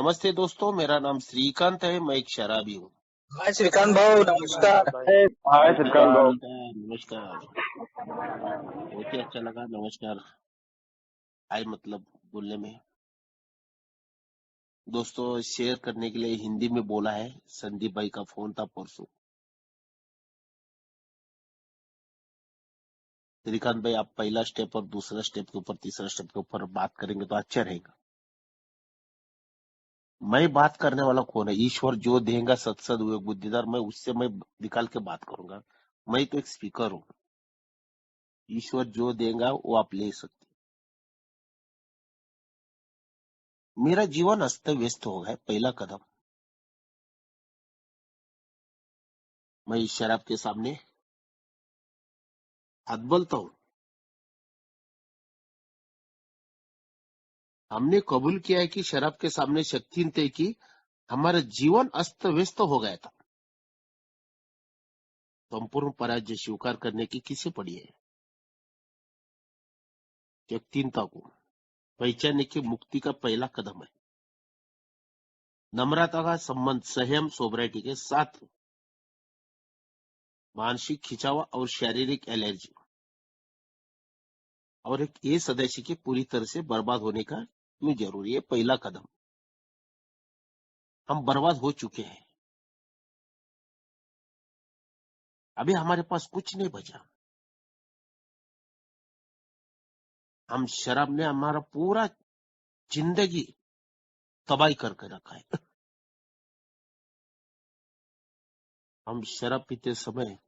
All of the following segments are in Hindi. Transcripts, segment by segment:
नमस्ते दोस्तों, मेरा नाम श्रीकांत है। मैं एक शराबी हूँ। हाय श्रीकांत भाऊ, नमस्कार। हाय श्रीकांत भाऊ। नमस्कार नमस्कार। बहुत ही अच्छा लगा। नमस्कार हाय मतलब बोलने में। दोस्तों, शेयर करने के लिए हिंदी में बोला है। संदीप भाई का फोन था परसों। श्रीकांत भाई, आप पहला स्टेप और दूसरा स्टेप के ऊपर, तीसरा स्टेप के ऊपर बात करेंगे तो अच्छा रहेगा। मैं बात करने वाला कौन है? ईश्वर जो देगा सत्सद हुए बुद्धिदार, मैं उससे मैं निकाल के बात करूंगा। मैं तो एक स्पीकर हूँ। ईश्वर जो देगा वो आप ले सकते। मेरा जीवन अस्त व्यस्त हो गया। पहला कदम, मैं इस शराब के सामने हाथ बोलता हूँ। हमने कबूल किया है कि शराब के सामने शक्ति तय की हमारा जीवन अस्त व्यस्त हो गया था। संपूर्ण पराजय स्वीकार करने की किसे पड़ी है? शक्तिनता को पहचानने की मुक्ति का पहला कदम है। नम्रता का संबंध संयम सोब्राइटी के साथ मानसिक खिंचावा और शारीरिक एलर्जी और एक ये सदस्य के पूरी तरह से बर्बाद होने का क्यों जरूरी है? पहला कदम। हम बर्बाद हो चुके हैं। अभी हमारे पास कुछ नहीं बचा। हम शराब ने हमारा पूरा जिंदगी तबाही करके रखा है। हम शराब पीते समय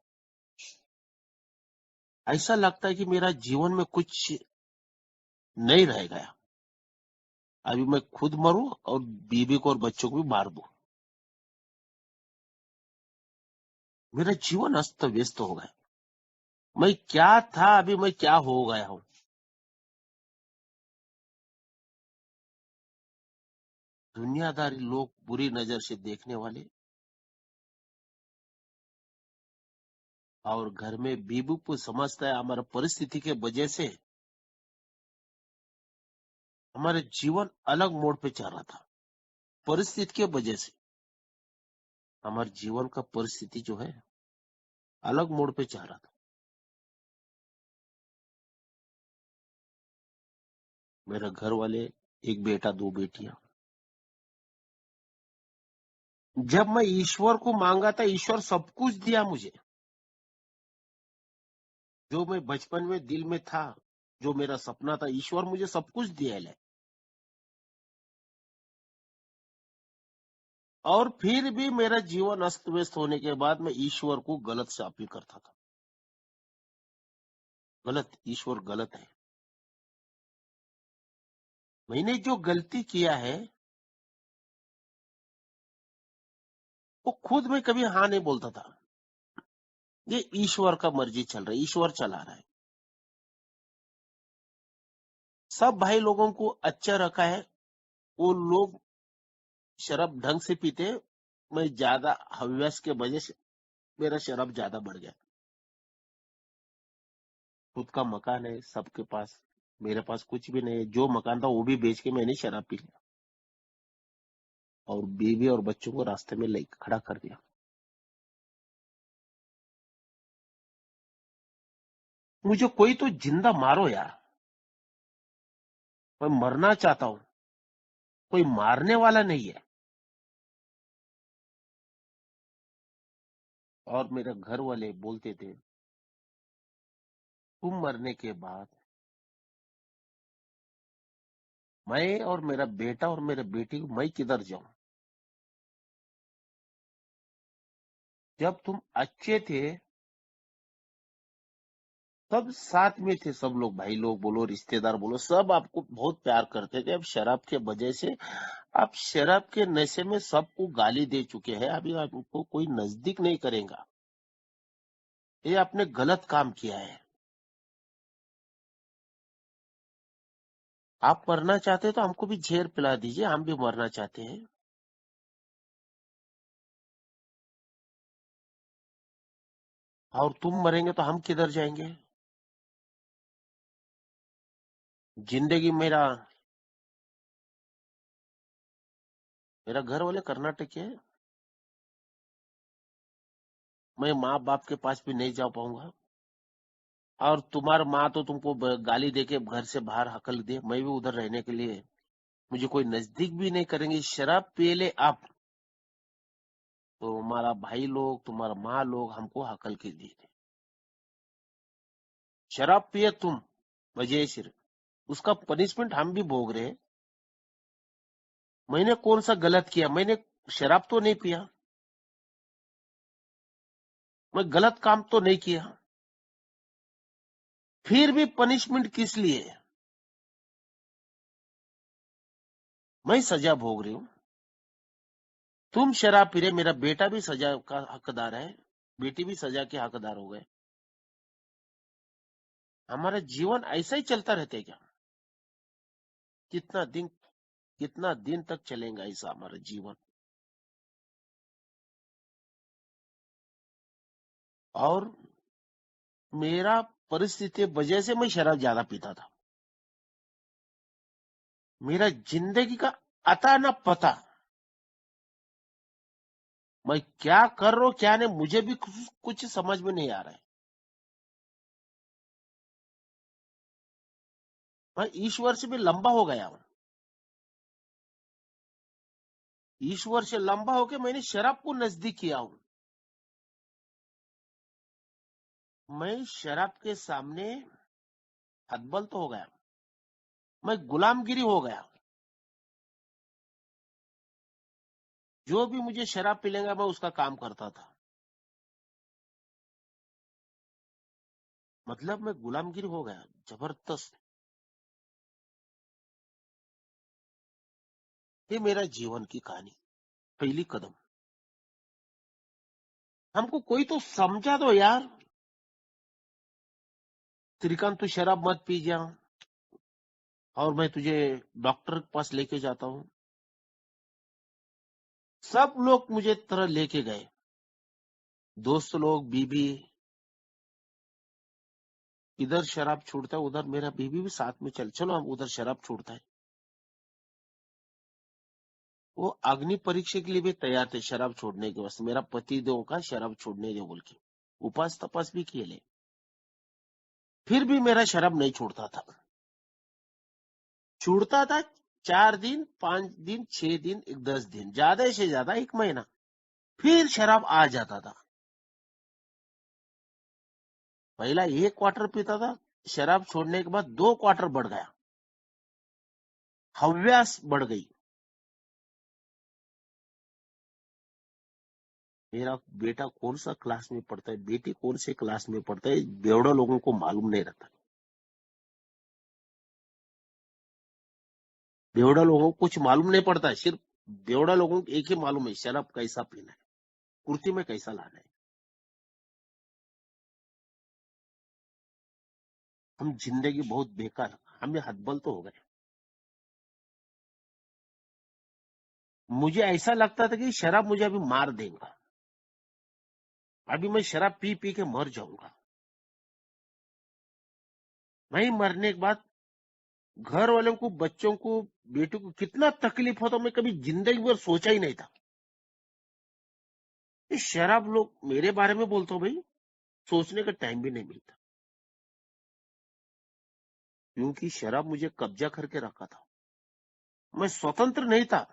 ऐसा लगता है कि मेरा जीवन में कुछ नहीं रह गया। अभी मैं खुद मरूं और बीवी को और बच्चों को भी मार दूं। मेरा जीवन अस्त व्यस्त हो गया। मैं क्या था, अभी मैं क्या हो गया हूं। दुनियादारी लोग बुरी नजर से देखने वाले और घर में बीबू को समझता है हमारा परिस्थिति के वजह से हमारे जीवन अलग मोड़ पे चल रहा था। परिस्थिति के वजह से हमारे जीवन का परिस्थिति जो है अलग मोड़ पे चल रहा था। मेरे घर वाले, एक बेटा दो बेटियां। जब मैं ईश्वर को मांगा था, ईश्वर सब कुछ दिया मुझे। जो मैं बचपन में दिल में था, जो मेरा सपना था, ईश्वर मुझे सब कुछ दिया है। और फिर भी मेरा जीवन अस्त व्यस्त होने के बाद मैं ईश्वर को गलत साबित करता था। गलत, ईश्वर गलत है। मैंने जो गलती किया है वो खुद में कभी हाँ नहीं बोलता था। ये ईश्वर का मर्जी चल रहा है, ईश्वर चला रहा है। सब भाई लोगों को अच्छा रखा है। वो लोग शराब ढंग से पीते। मैं ज्यादा हव्यास के वजह से मेरा शराब ज्यादा बढ़ गया। खुद का मकान है सबके पास, मेरे पास कुछ भी नहीं है। जो मकान था वो भी बेच के मैंने शराब पी लिया और बीवी और बच्चों को रास्ते में ले खड़ा कर दिया। मुझे कोई तो जिंदा मारो यार। मैं मरना चाहता हूं, कोई मारने वाला नहीं है। और मेरे घर वाले बोलते थे, तुम मरने के बाद मैं और मेरा बेटा और मेरे बेटी को मैं किधर जाऊं? जब तुम अच्छे थे तब साथ में थे सब लोग, भाई लोग बोलो, रिश्तेदार बोलो, सब आपको बहुत प्यार करते थे। अब शराब के वजह से आप शराब के नशे में सबको गाली दे चुके हैं। अभी आपको कोई नजदीक नहीं करेगा। ये आपने गलत काम किया है। आप मरना चाहते हैं तो हमको भी झेर पिला दीजिए, हम भी मरना चाहते हैं। और तुम मरेंगे तो हम किधर जाएंगे? जिंदगी मेरा मेरा घर वाले कर्नाटक के है। मैं माँ बाप के पास भी नहीं जा पाऊंगा। और तुम्हारा माँ तो तुमको गाली देके घर से बाहर हकल दे, मैं भी उधर रहने के लिए मुझे कोई नजदीक भी नहीं करेंगे। शराब पिए ले आप तो हमारा भाई लोग, तुम्हारा माँ लोग हमको हकल के दिए। शराब पिए तुम वजह से, उसका पनिशमेंट हम भी भोग रहे हैं। मैंने कौन सा गलत किया? मैंने शराब तो नहीं पिया, मैं गलत काम तो नहीं किया, फिर भी पनिशमेंट किस लिए? मैं सजा भोग रही हूँ। तुम शराब पी रहे, मेरा बेटा भी सजा का हकदार है, बेटी भी सजा के हकदार हो गए। हमारा जीवन ऐसा ही चलता रहता है क्या? कितना दिन, कितना दिन तक चलेगा ऐसा हमारा जीवन? और मेरा परिस्थिति वजह से मैं शराब ज्यादा पीता था। मेरा जिंदगी का अता न पता, मैं क्या कर रहा हूं क्या नहीं, मुझे भी कुछ समझ में नहीं आ रहा है। मैं ईश्वर से भी लंबा हो गया हूं। ईश्वर से लंबा होके मैंने शराब को नजदीक किया हूं। मैं शराब के सामने हतबल तो हो गया, मैं गुलामगिरी हो गया। जो भी मुझे शराब पिलेगा मैं उसका काम करता था। मतलब मैं गुलामगिरी हो गया जबरदस्त। ये मेरा जीवन की कहानी, पहली कदम। हमको कोई तो समझा दो यार। श्रीकांत तू शराब मत पी जा, और मैं तुझे डॉक्टर के पास लेके जाता हूँ। सब लोग मुझे तरह लेके गए, दोस्त लोग, बीबी। इधर शराब छूटता है, उधर मेरा बीबी भी साथ में चल, चलो हम उधर शराब छूटता है। वो अग्नि परीक्षा के लिए भी तैयार थे शराब छोड़ने के वास्ते, मेरा पति देव का शराब छोड़ने दो बोल के उपास तपास भी किए ले, फिर भी मेरा शराब नहीं छूटता था। छूटता था 4 दिन, 5 दिन, 6 दिन, 10 दिन, ज्यादा से ज्यादा 1 महीना, फिर शराब आ जाता था। पहला 1 क्वार्टर पीता था, शराब छोड़ने के बाद 2 क्वार्टर बढ़ गया, हव्यास बढ़ गई। मेरा बेटा कौन सा क्लास में पढ़ता है, बेटी कौन से क्लास में पढ़ता है, बेवड़ा लोगों को मालूम नहीं रहता। बेवड़ा लोगों को कुछ मालूम नहीं पड़ता है, सिर्फ बेवड़ा लोगों को एक ही मालूम है, शराब कैसा पीना है, कुर्ती में कैसा लाना है। हम जिंदगी बहुत बेकार, हमें हतबल तो हो गए। मुझे ऐसा लगता था कि शराब मुझे अभी मार देगा, अभी मैं शराब पी पी के मर जाऊंगा। वही मरने के बाद घर वालों को, बच्चों को, बेटों को कितना तकलीफ होता, मैं कभी जिंदगी भर सोचा ही नहीं था। ये शराब लोग मेरे बारे में बोलते हो भाई, सोचने का टाइम भी नहीं मिलता, क्योंकि शराब मुझे कब्जा करके रखा था। मैं स्वतंत्र नहीं था,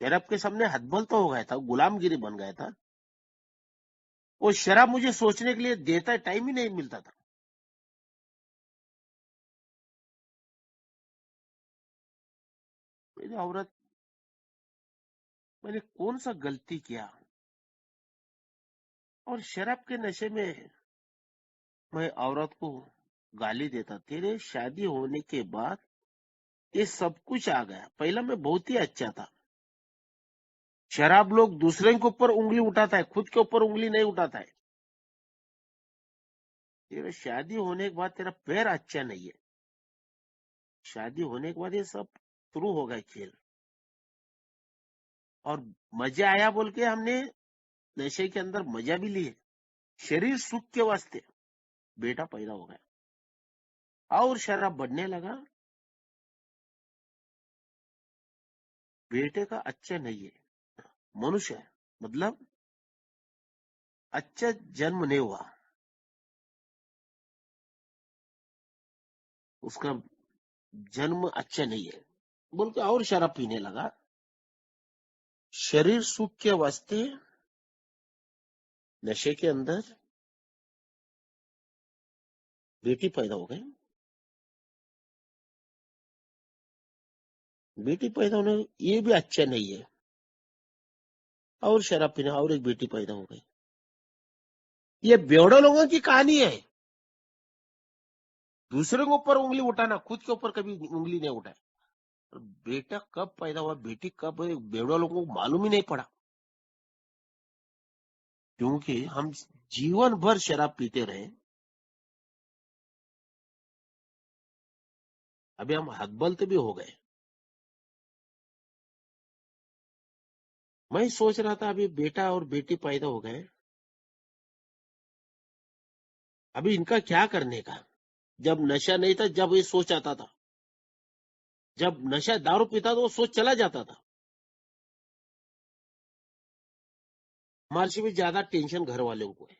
शराब के सामने हतबल तो हो गया था, गुलामगिरी बन गया था। वो शराब मुझे सोचने के लिए देता, टाइम ही नहीं मिलता था। मेरी औरत, मैंने कौन सा गलती किया? और शराब के नशे में मैं औरत को गाली देता, तेरे शादी होने के बाद ये सब कुछ आ गया, पहला मैं बहुत ही अच्छा था। शराब लोग दूसरे के ऊपर उंगली उठाता है, खुद के ऊपर उंगली नहीं उठाता है। तेरा शादी होने के बाद तेरा पैर अच्छा नहीं है, शादी होने के बाद ये सब शुरू हो गया खेल। और मजा आया बोल के हमने नशे के अंदर मजा भी लिए, शरीर सुख के वास्ते बेटा पैदा हो गया, और शराब बढ़ने लगा। बेटे का अच्छा नहीं है, मनुष्य है, मतलब अच्छा जन्म नहीं हुआ, उसका जन्म अच्छा नहीं है बोल के और शराब पीने लगा। शरीर सुख के वास्ते नशे के अंदर बेटी पैदा हो गई। बेटी पैदा होने ये भी अच्छा नहीं है, और शराब पीने और एक बेटी पैदा हो गई। ये बेवड़े लोगों की कहानी है। दूसरे के ऊपर उंगली उठाना, खुद के ऊपर कभी उंगली नहीं उठाए। बेटा कब पैदा हुआ, बेटी कब, बेवड़े लोगों को मालूम ही नहीं पड़ा, क्योंकि हम जीवन भर शराब पीते रहे। अभी हम हदबलते भी हो गए। मैं सोच रहा था अभी बेटा और बेटी पैदा हो गए, अभी इनका क्या करने का। जब नशा नहीं था, जब ये सोच आता था, जब नशा दारू पीता तो वो सोच चला जाता था। हमारे से भी ज्यादा टेंशन घर वालों को है।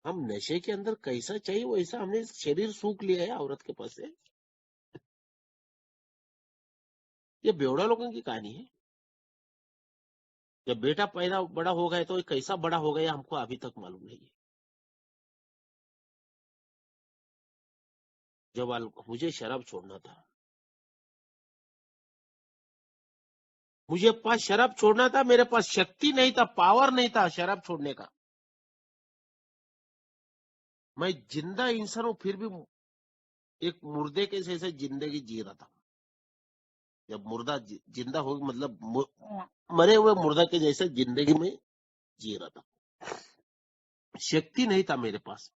हम नशे के अंदर कैसा चाहिए वैसा हमने शरीर सूख लिया है औरत के पास से। ये बेवड़ा लोगों की कहानी है। जब बेटा पैदा बड़ा हो गया तो ये कैसा बड़ा हो गया हमको अभी तक मालूम नहीं है। जब मुझे शराब छोड़ना था, मुझे पास शराब छोड़ना था, मेरे पास शक्ति नहीं था, पावर नहीं था शराब छोड़ने का। मैं जिंदा इंसान हूं, फिर भी एक मुर्दे के जैसे जिंदगी जी रहा था। जब मुर्दा जिंदा हो, मतलब मरे हुए मुर्दा के जैसे जिंदगी में जी रहा था। शक्ति नहीं था मेरे पास,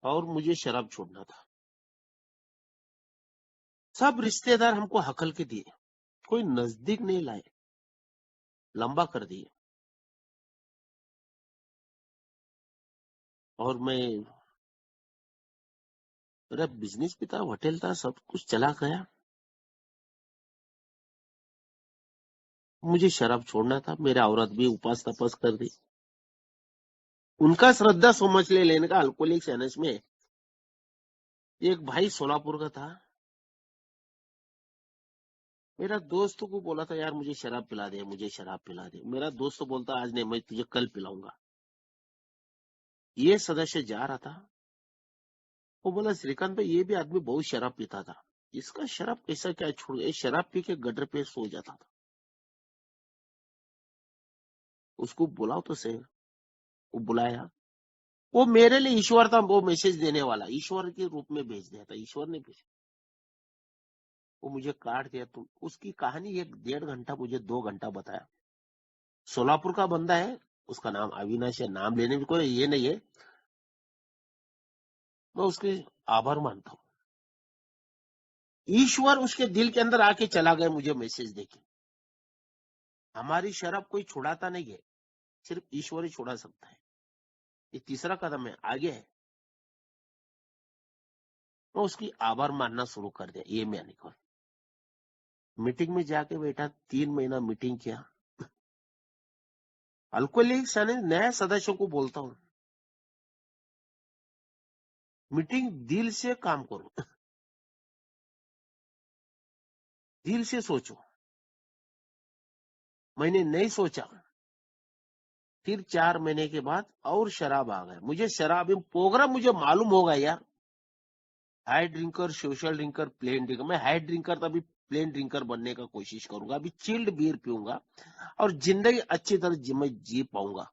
और मुझे शराब छोड़ना था। सब रिश्तेदार हमको हकल के दिए, कोई नजदीक नहीं लाए, लंबा कर दिए। और मैं, मेरा बिजनेस भी था, होटल था, सब कुछ चला गया। मुझे शराब छोड़ना था, मेरा औरत भी उपास तपस कर दी। उनका श्रद्धा समझ लेने का अल्कोहलिक्स एनएस में एक भाई सोलापुर का था। मेरा दोस्त को बोला था यार मुझे शराब पिला दे, मुझे शराब पिला दे। मेरा दोस्त बोलता आज नहीं, मैं तुझे कल पिलाऊंगा। ये सदस्य जा रहा था, वो बोला श्रीकांत भाई ये भी आदमी बहुत शराब पीता था, इसका शराब कैसा क्या छोड़ गया। शराब पी के गटर पे सो जाता था। उसको बुलाओ तो सही। वो बुलाया, वो मेरे लिए ईश्वर था, वो मैसेज देने वाला ईश्वर के रूप में भेज दिया था, ईश्वर ने भेज। वो मुझे काट दिया। तो उसकी कहानी एक 1.5 घंटा, मुझे 2 घंटा बताया। सोलापुर का बंदा है, उसका नाम अविनाश है, नाम लेने में कोई ये नहीं है। मैं उसके आभार मानता हूँ। ईश्वर उसके दिल के अंदर आके चला गया मुझे मैसेज देके। हमारी शराब कोई छुड़ाता नहीं है, सिर्फ ईश्वर ही छुड़ा सकता है। ये तीसरा कदम है, आगे है। मैं उसकी आभार मानना शुरू कर दिया। ये मैंने कहा, मीटिंग में जाके बैठा, 3 महीना मीटिंग किया। अल्कोहलिक्स यानी नए सदस्यों को बोलता हूँ, मीटिंग दिल से काम करो, दिल से सोचो। मैंने नहीं सोचा। फिर 4 महीने के बाद और शराब आ गया। मुझे शराब प्रोग्राम मुझे मालूम होगा यार। High drinker, social drinker, plain drinker. मैं हाई ड्रिंकर था, अभी प्लेन ड्रिंकर बनने का कोशिश करूंगा। अभी चिल्ड बियर पीऊंगा और जिंदगी अच्छी तरह मैं जी पाऊंगा।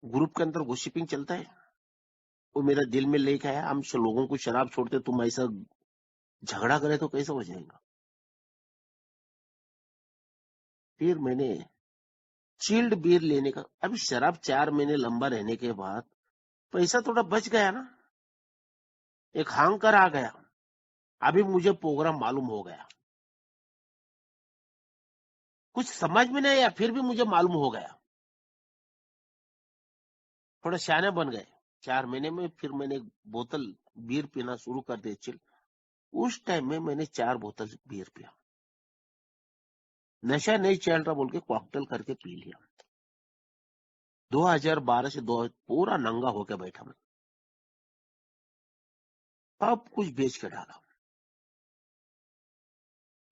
ग्रुप के अंदर गोसिपिंग चलता है, वो मेरा दिल में लेके आया, हम लोगों को शराब छोड़ते, तुम ऐसा झगड़ा करे तो कैसे हो जाएगा। फिर मैंने चिल्ड बियर लेने का, अभी शराब 4 महीने लंबा रहने के बाद पैसा थोड़ा बच गया ना, एक हांकर आ गया। अभी मुझे प्रोग्राम मालूम हो गया, कुछ समझ में नहीं आया, फिर भी मुझे मालूम हो गया। थोड़ा सियाने बन गए। 4 महीने में फिर मैंने एक बोतल बीयर पीना शुरू कर दिया चिल। उस टाइम में मैंने 4 बोतल बीयर पिया। नशा नहीं चल रहा बोल के कॉकटेल करके पी लिया। 2012 से दो पूरा नंगा होके बैठा मैं। सब कुछ बेच के डाला।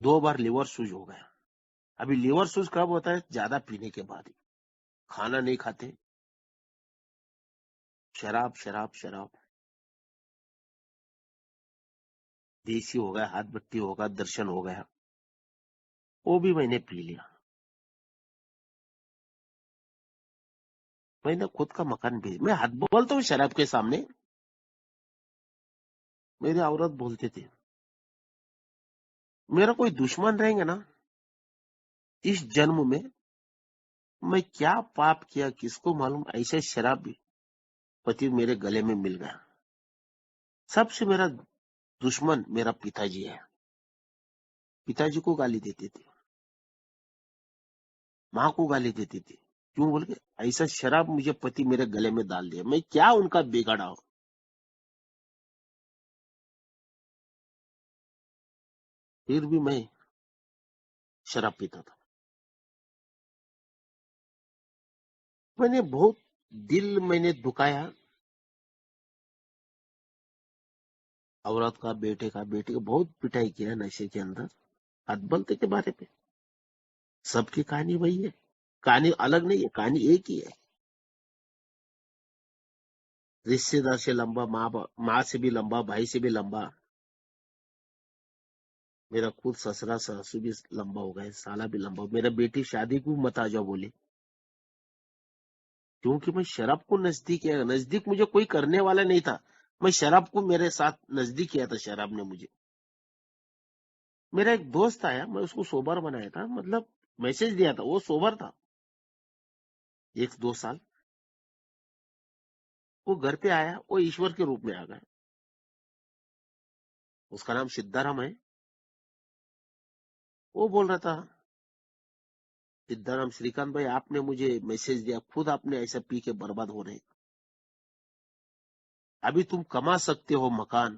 2 बार लिवर सूज हो गया। अभी लिवर सूज कब होता है? ज्यादा पीने के बाद ही। खाना नहीं खाते, शराब शराब शराब। देसी हो गया, हाथ भट्टी होगा, दर्शन हो गया, वो भी मैंने पी लिया। मैंने खुद का मकान बेच, मैं हाथ बोलता हूँ शराब के सामने। मेरी औरत बोलते थे मेरा कोई दुश्मन रहेंगे ना इस जन्म में, मैं क्या पाप किया किसको मालूम, ऐसे शराबी पति मेरे गले में मिल गया। सबसे मेरा दुश्मन मेरा पिताजी है। पिताजी को गाली देते थे, माँ को गाली देती थी। क्यों बोल के? ऐसा शराब मुझे पति मेरे गले में डाल दिया, मैं क्या उनका बिगाड़ा हूं। फिर भी मैं शराब पीता था। मैंने बहुत दिल मैंने दुखाया, औरत का, बेटे का, बेटी का बहुत पिटाई किया नशे के अंदर। हदबलते के बारे में सबकी कहानी वही है, कहानी अलग नहीं है, कहानी एक ही है। रिश्तेदार से लंबा, माँ से भी लंबा, भाई से भी लंबा। मेरा खुद ससुरा ससुर भी लंबा हो गए, साला भी लंबा। मेरा बेटी शादी को मत आ जाओ बोले, क्योंकि मैं शराब को नजदीक है। नजदीक मुझे कोई करने वाला नहीं था, मैं शराब को मेरे साथ नजदीक किया था शराब ने मुझे। मेरा एक दोस्त आया, मैं उसको सोबर बनाया था, मतलब मैसेज दिया था, वो सोबर था 1-2 साल। वो घर पे आया, वो ईश्वर के रूप में आ गया। उसका नाम सिद्धाराम है। वो बोल रहा था, सिद्धाराम श्रीकांत भाई आपने मुझे मैसेज दिया, खुद आपने ऐसा पी के बर्बाद हो रहे। अभी तुम कमा सकते हो मकान,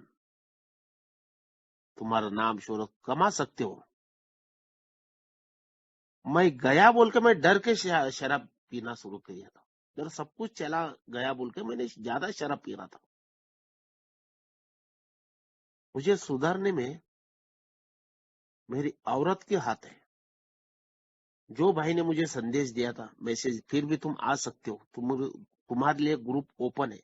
तुम्हारा नाम शोहरत कमा सकते हो। मैं गया बोल के, मैं डर के शराब पीना शुरू किया था। डर सब कुछ चला गया बोल के मैंने ज्यादा शराब पी रहा था। मुझे सुधारने में मेरी औरत के हाथ है। जो भाई ने मुझे संदेश दिया था मैसेज, फिर भी तुम आ सकते हो, तुम्हारे लिए ग्रुप ओपन है।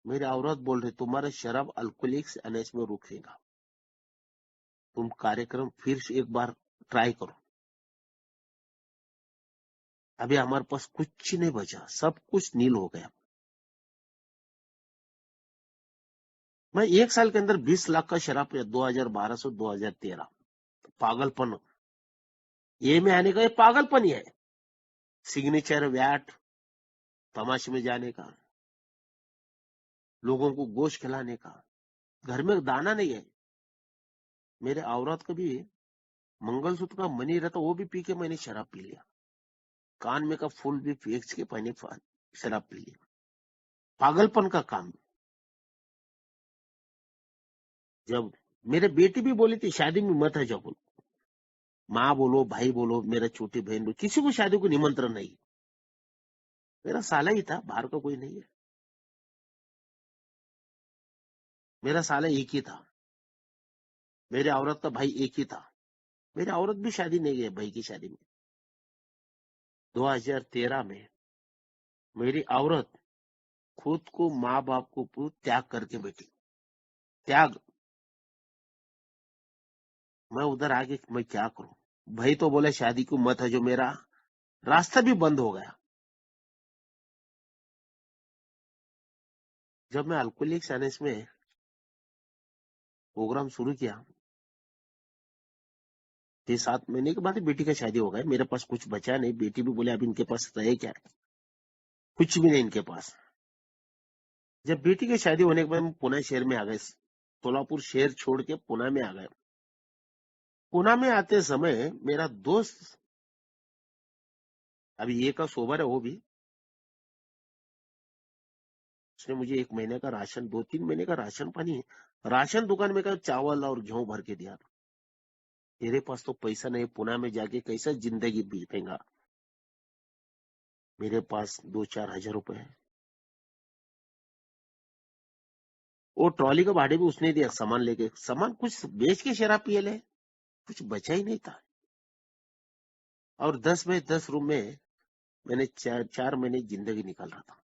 मेरी औरत बोल रही तुम्हारा शराब अल्कोहलिक्स एनएच में रुकेगा, तुम कार्यक्रम फिर से एक बार ट्राई करो। अभी हमारे पास कुछ नहीं बचा, सब कुछ नील हो गया। मैं 1 साल के अंदर 20 लाख का शराब पिया, 2012 से 2013। पागलपन, ये में आने का ये पागलपन ही है। सिग्नेचर व्याट, तमाशे में जाने का, लोगों को गोश्त खिलाने का, घर में दाना नहीं है। मेरे औरत का भी मंगलसूत्र का मनी रहता, वो भी पी के मैंने शराब पी लिया। कान में का फूल भी फेंक के मैंने शराब पी लिया। पागलपन का काम। जब मेरे बेटी भी बोली थी शादी में मत है, जब माँ बोलो, भाई बोलो, मेरा छोटी बहन बोलो, किसी को शादी को निमंत्रण नहीं। मेरा साला ही था, बाहर का कोई नहीं है। मेरा साला एक ही था, मेरे औरत का भाई एक ही था। मेरी औरत भी शादी नहीं गई भाई की शादी में। 2013 में मेरी औरत खुद को, माँ बाप को पूरा त्याग करके बैठी। त्याग। मैं उधर आगे मैं क्या करूं? भाई तो बोले शादी को मत है, जो मेरा रास्ता भी बंद हो गया। जब मैं अल्कोहलिक्स एनएस में प्रोग्राम शुरू किया, 6-7 महीने के बाद बेटी का शादी हो गया। मेरे पास कुछ बचा नहीं। बेटी भी बोले अब इनके पास रहे क्या? कुछ भी नहीं इनके पास। जब बेटी की शादी होने के बाद हम पुणे शहर में आ गए, सोलापुर शहर छोड़ के पुणे में आ गए। पुणे में आते समय मेरा दोस्त, अभी ये का सोबर है वो भी, उसने मुझे 1 महीने का राशन, 2-3 महीने का राशन पानी, राशन दुकान में का चावल और गेहूं भर के दिया। तेरे पास तो पैसा नहीं, पुणे में जाके कैसा जिंदगी बीतेगा। मेरे पास 2-4 हजार रुपए है। वो ट्रॉली का भाड़े भी उसने दिया, सामान लेके, सामान कुछ बेच के शराब पिए ले, कुछ बचा ही नहीं था। और 10 बाय 10 रूम में मैंने 4 महीने जिंदगी निकाल रहा था।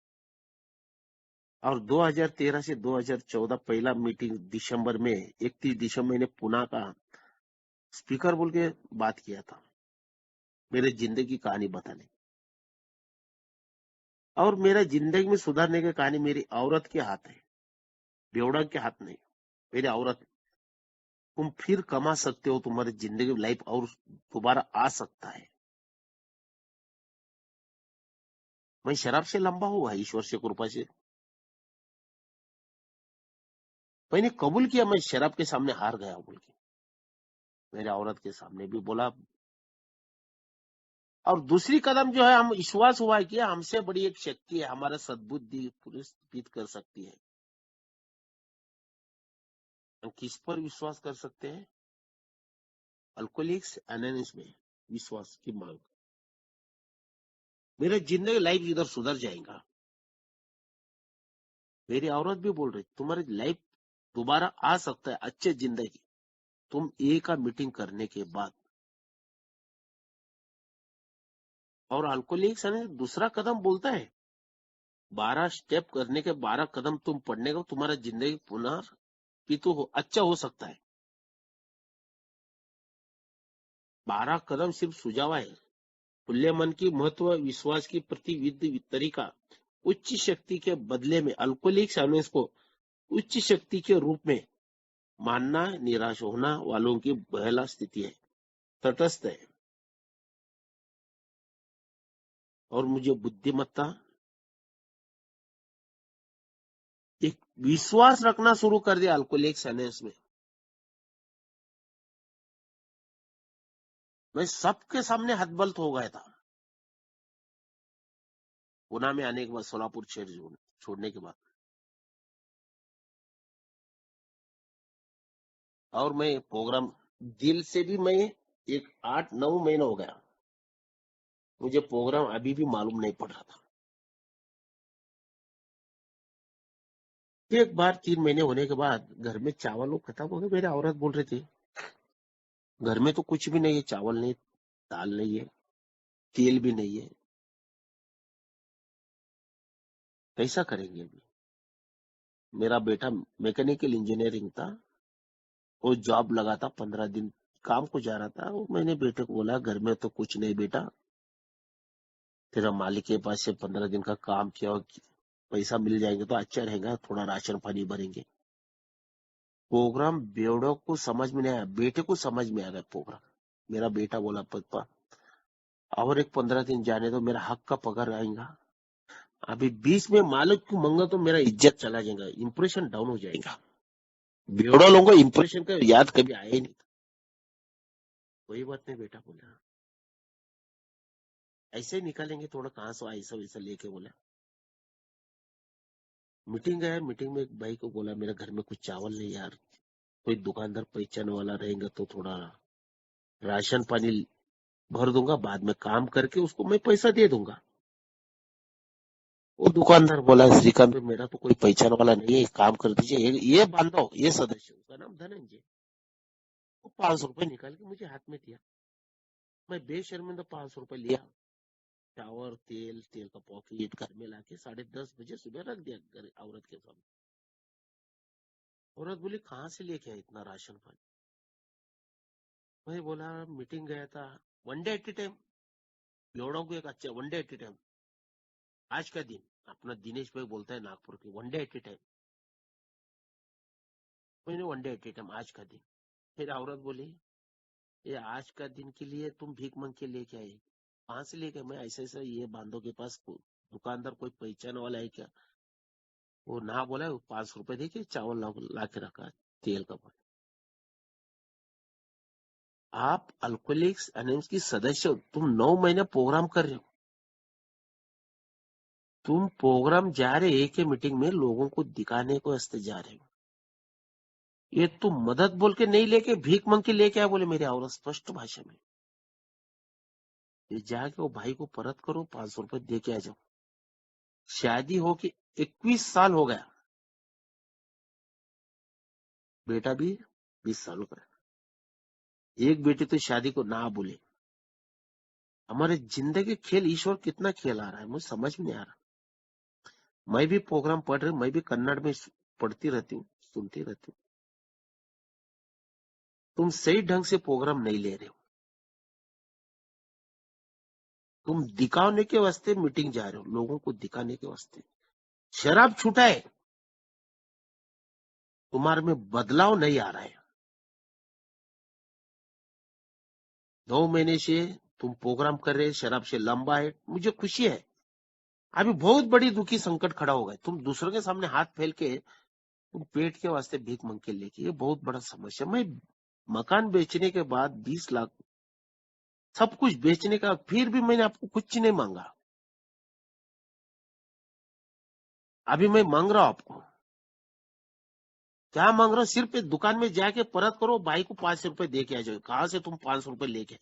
और 2013 से 2014 पहला मीटिंग दिसंबर में, 31 दिसंबर मैंने पुणे का स्पीकर बोल के बात किया था, मेरे जिंदगी की कहानी बताने। और मेरा जिंदगी में सुधारने की कहानी मेरी औरत के हाथ है, बेवड़ा के हाथ नहीं। मेरी औरत, तुम फिर कमा सकते हो, तुम्हारी जिंदगी लाइफ और दोबारा आ सकता है। मैं शराब से लंबा हुआ, ईश्वर से कृपा से मैंने कबूल किया, मैं शराब के सामने हार गया बोल के। मेरे औरत के सामने भी बोला। और दूसरी कदम जो है, हम विश्वास हुआ है कि हमसे बड़ी एक शक्ति है, हमारा सद्बुद्धि पुरस्कृत कर सकती है। हम किस पर विश्वास कर सकते हैं? अल्कोहलिक्स एनोनिमस में विश्वास की मांग। मेरा जिंदगी लाइफ इधर सुधर जाएगा। मेरी औरत भी बोल रही, तुम्हारी लाइफ दोबारा आ सकता है, अच्छे जिंदगी, तुम एक का मीटिंग करने के बाद। और अल्कोहलिक्स दूसरा कदम बोलता है, 12 स्टेप करने के 12 कदम तुम पढ़ने का, तुम्हारा जिंदगी पुनः पितु हो अच्छा हो सकता है। 12 कदम सिर्फ सुझाव है। खुले मन की महत्व, विश्वास की प्रतिविधि तरीका, उच्च शक्ति के बदले में अल्कोहलिक्स एनोनिमस को उच्च शक्ति के रूप में मानना निराश होना वालों की पहला स्थिति है, तटस्थ है। और मुझे बुद्धिमत्ता, एक विश्वास रखना शुरू कर दिया अल्कोहलिक्स एनोनिमस में। मैं सबके सामने हतबल हो गया था। पुणे में आने के बाद, सोलापुर शहर छोड़ने के बाद, और मैं प्रोग्राम दिल से भी, मैं एक 8-9 महीना हो गया, मुझे प्रोग्राम अभी भी मालूम नहीं पड़ रहा था। एक बार 3 महीने होने के बाद घर में चावल वो खत्म हो गए। मेरी औरत बोल रही थी, घर में तो कुछ भी नहीं है, चावल नहीं, दाल नहीं है, तेल भी नहीं है, कैसा करेंगे अभी। मेरा बेटा मैकेनिकल इंजीनियरिंग था, वो जॉब लगा था, 15 दिन काम को जा रहा था। वो मैंने बेटे को बोला, घर में तो कुछ नहीं बेटा, तेरा मालिक के पास से 15 दिन का काम किया, पैसा मिल जाएंगे तो अच्छा रहेगा, थोड़ा राशन पानी भरेंगे। प्रोग्राम बेवड़ों को समझ में नहीं आया, बेटे को समझ में आ गया प्रोग्राम। मेरा बेटा बोला, पापा और एक 15 दिन जाने दो, मेरा हक का पगार आएगा। अभी बीच में मालिक को मंगा तो मेरा इज्जत चला जाएगा, इंप्रेशन डाउन हो जाएगा। बेवड़ा लोगों को इंप्रेशन का याद कभी आया ही नहीं था। कोई बात नहीं बेटा बोला, ऐसे ही निकालेंगे, थोड़ा कहां से ऐसा वैसा लेके बोला। मीटिंग गया, मीटिंग में एक भाई को बोला, मेरे घर में कुछ चावल नहीं यार, कोई दुकानदार पहचान वाला रहेगा तो थोड़ा राशन पानी भर दूंगा, बाद में काम करके उसको मैं पैसा दे दूंगा। वो दुकानदार बोला, श्रीकांत भाई मेरा तो कोई पहचान वाला नहीं है, एक काम कर दीजिए, ये बांधो, ये सदस्य, उसका नाम धनंजय। वो 500 रुपए निकाल के मुझे हाथ में दिया। मैं बेशर्मिंदा 500 रुपए लिया, चावल तेल, तेल का पॉकेट घर में लाके 10:30 बजे सुबह रख दिया घर औरत के सामने। औरत बोली, कहाँ से लेके आया इतना राशन पानी? मैं बोला, मीटिंग गया था, one day at a time, बेवड़ों को एक अच्छा one day at a time, आज का दिन। अपना दिनेश भाई बोलता है नागपुर के, one day at a time. मैंने one day at a time, आज का दिन। फिर औरत बोली, ये आज का दिन के लिए तुम भीख मांग के लेके आए? कहाँ से लेके? मैं ऐसे ऐसे, ये बांधो के पास दुकानदार कोई पहचान वाला है क्या? वो ना बोला, 500 रुपए देके चावल ला के रखा, तेल का पानी। आप अल्कोहलिक्स एनोनिमस की सदस्य हो, तुम 9 महीने प्रोग्राम कर रहे हो, तुम प्रोग्राम जा रहे एक ही मीटिंग में लोगों को दिखाने को वास्ते जा रहे हो। ये तुम मदद बोल के नहीं लेके भीख मांग के लेके आया, बोले मेरी औरत स्पष्ट भाषा में। ये जाके वो भाई को परत करो, 500 रुपए दे के आ जाओ। शादी हो के 21 साल हो गया, बेटा भी 20 सालों का है। एक बेटी तो शादी को ना बोले। हमारे जिंदगी खेल ईश्वर कितना खेल आ रहा है, मुझे समझ में नहीं आ रहा। मैं भी प्रोग्राम पढ़ रही हूँ, मैं भी कन्नड़ में पढ़ती रहती हूँ, सुनती रहती हूँ। तुम सही ढंग से प्रोग्राम नहीं ले रहे हो। तुम दिखाने के वास्ते मीटिंग जा रहे हो, लोगों को दिखाने के वास्ते। शराब छूटा है, तुम्हारे में बदलाव नहीं आ रहा है। 2 महीने से तुम प्रोग्राम कर रहे, शराब से लंबा है, मुझे खुशी है। अभी बहुत बड़ी दुखी संकट खड़ा होगा। तुम दूसरों के सामने हाथ फैल के तुम पेट के वास्ते भीख मांग के लेके, ये बहुत बड़ा समस्या। मैं मकान बेचने के बाद 20 लाख सब कुछ बेचने का, फिर भी मैंने आपको कुछ नहीं मांगा। अभी मैं मांग रहा हूं आपको, क्या मांग रहा हूं? सिर्फ एक दुकान में जाके परत करो, भाई को 500 रुपए दे के आ जाओ। कहां से तुम 500 रुपए लेके?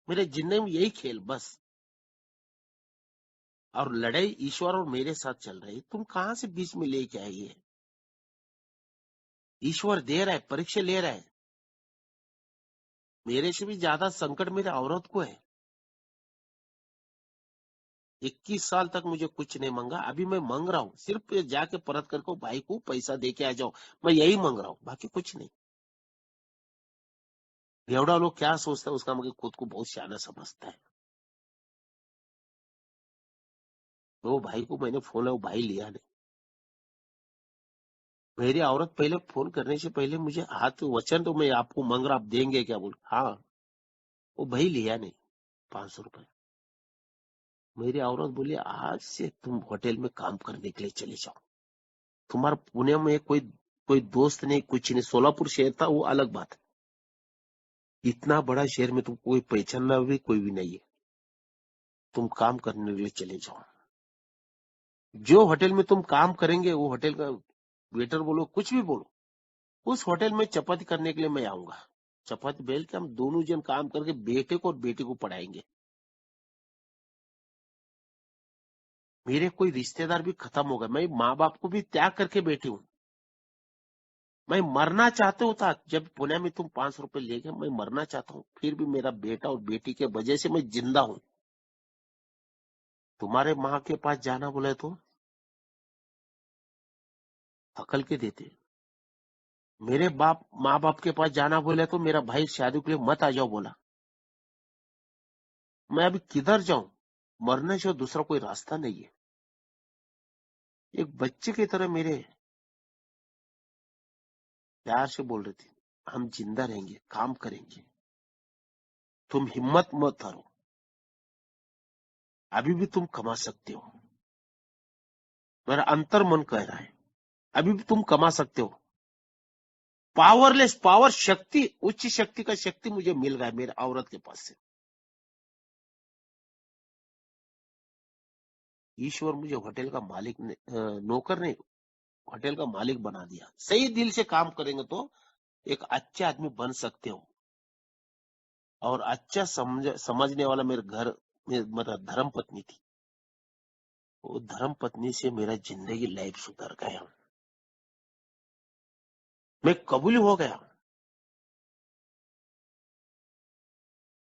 मेरे जिंदगी में यही खेल बस। और लड़ाई ईश्वर और मेरे साथ चल रही, तुम कहां से बीच में लेके आई है? ईश्वर दे रहा है, परीक्षा ले रहा है। मेरे से भी ज्यादा संकट मेरे औरत को है। 21 साल तक मुझे कुछ नहीं मांगा, अभी मैं मांग रहा हूँ। सिर्फ ये जाके परत करके भाई को पैसा दे के आ जाओ, मैं यही मांग रहा हूँ, बाकी कुछ नहीं। एवढा लोग क्या सोचता है उसका, मुझे खुद को बहुत सियाना समझता है। तो भाई को मैंने फोन है, वो भाई लिया नहीं। मेरी औरत पहले फोन करने से पहले मुझे हाथ वचन तो मैं आपको मांग रहा, आप देंगे क्या? बोल हाँ। वो भाई लिया नहीं 500 रुपए। मेरी औरत बोली आज से तुम होटल में काम करने के लिए चले जाओ। तुम्हारा पुणे में कोई कोई दोस्त नहीं, कुछ नहीं। सोलापुर शहर था, वो अलग बात है। इतना बड़ा शहर में तुम कोई पहचानना भी कोई भी नहीं है। तुम काम करने के लिए चले जाओ। जो होटल में तुम काम करेंगे, वो होटल का वेटर बोलो, कुछ भी बोलो, उस होटल में चपाती करने के लिए मैं आऊंगा। चपाती बेल के हम दोनों जन काम करके बेटे को और बेटी को पढ़ाएंगे। मेरे कोई रिश्तेदार भी खत्म हो गए, मैं माँ बाप को भी त्याग करके बैठी हूँ। मैं मरना चाहते हो था, जब पुणे में तुम 500 रुपए ले गए, मैं मरना चाहता हूँ, फिर भी मेरा बेटा और बेटी के वजह से मैं जिंदा हूँ। तुम्हारे माँ के पास जाना बोले तो हकल के देते। मेरे बाप माँ बाप के पास जाना बोले तो मेरा भाई शादी के लिए मत आ जाओ बोला। मैं अभी किधर जाऊं? मरने से दूसरा कोई रास्ता नहीं है। एक बच्चे की तरह मेरे प्यार से बोल रही थी, हम जिंदा रहेंगे, काम करेंगे, तुम हिम्मत मत हारो, अभी भी तुम कमा सकते हो। मेरा अंतर मन कह रहा है अभी भी तुम कमा सकते हो। पावरलेस पावर, शक्ति, उच्च शक्ति का शक्ति मुझे मिल रहा है मेरे औरत के पास से। ईश्वर मुझे होटल का मालिक नौकर नहीं, होटल का मालिक बना दिया। सही दिल से काम करेंगे तो एक अच्छे आदमी बन सकते हो। और अच्छा समझने वाला मेरे घर में मेरा धर्म पत्नी थी। वो धर्म पत्नी से मेरा जिंदगी लाइफ सुधर गया। मैं कबूल हो गया।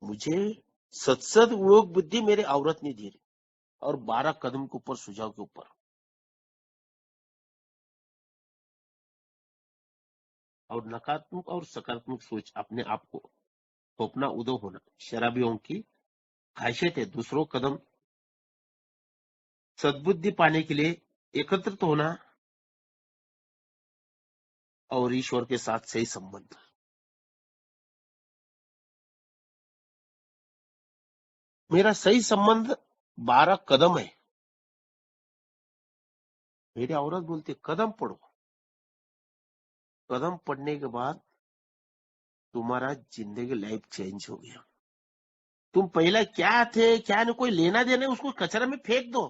मुझे सत्सद योग बुद्धि मेरे औरत ने दी और 12 कदम के ऊपर सुझाव के ऊपर। और नकारात्मक और सकारात्मक सोच अपने आप को थोपना, उदय होना शराबियों की खासियत है। दूसरों कदम सद्बुद्धि पाने के लिए एकत्रित होना और ईश्वर के साथ सही संबंध। मेरा सही संबंध 12 कदम है। मेरी औरत बोलती कदम पढ़ो। कदम पढ़ने के बाद तुम्हारा जिंदगी लाइफ चेंज हो गया। तुम पहला क्या थे क्या नहीं, कोई लेना देना, उसको कचरा में फेंक दो।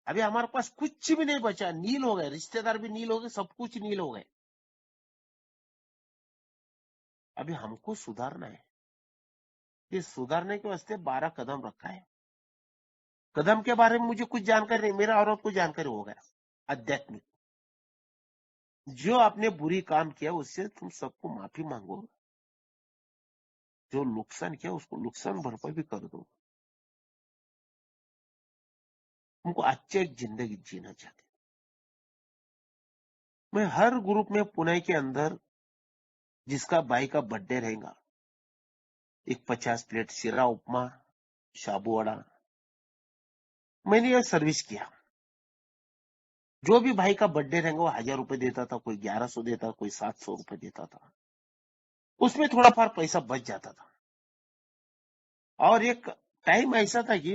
अभी हमारे पास कुछ भी नहीं बचा, नील हो गए, रिश्तेदार भी नील हो गए, सब कुछ नील हो गए। अभी हमको सुधारना है। ये सुधारने के वास्ते 12 कदम रखा है। कदम के बारे में मुझे कुछ जानकारी नहीं, मेरा औरत को जानकारी हो गया। आध्यात्मिक, जो आपने बुरी काम किया उससे तुम सबको माफी मांगो, जो नुकसान किया उसको नुकसान भरपाई भी कर दो। तुमको अच्छी एक जिंदगी जीना चाहते। मैं हर ग्रुप में पुणे के अंदर जिसका भाई का बर्थडे रहेगा, एक 50 प्लेट सिरा उपमा, साबू वड़ा, मैंने यह सर्विस किया। जो भी भाई का बर्थडे रहेगा वो 1000 रुपए देता था, कोई 1100 देता, कोई 700 रुपए देता था। उसमें थोड़ा फार पैसा बच जाता था। और एक टाइम ऐसा था कि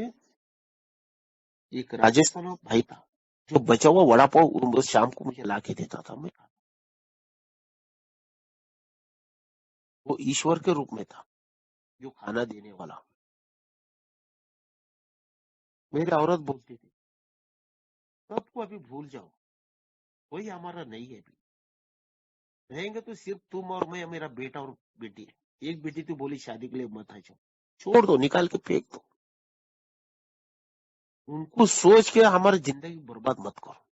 एक राजस्थान में भाई था, जो बचा हुआ वड़ा पाव शाम को मुझे ला के देता था। मैं वो ईश्वर के रूप में था, जो खाना देने वाला। मेरी औरत बोलती थी, सबको अभी भूल जाओ, कोई हमारा नहीं है। अभी रहेंगे तो सिर्फ तुम और मैं, मेरा बेटा और बेटी। एक बेटी तो बोली शादी के लिए मत आ जाओ, छोड़ दो, निकाल के फेंक दो। उनको सोच के हमारी जिंदगी बर्बाद मत करो।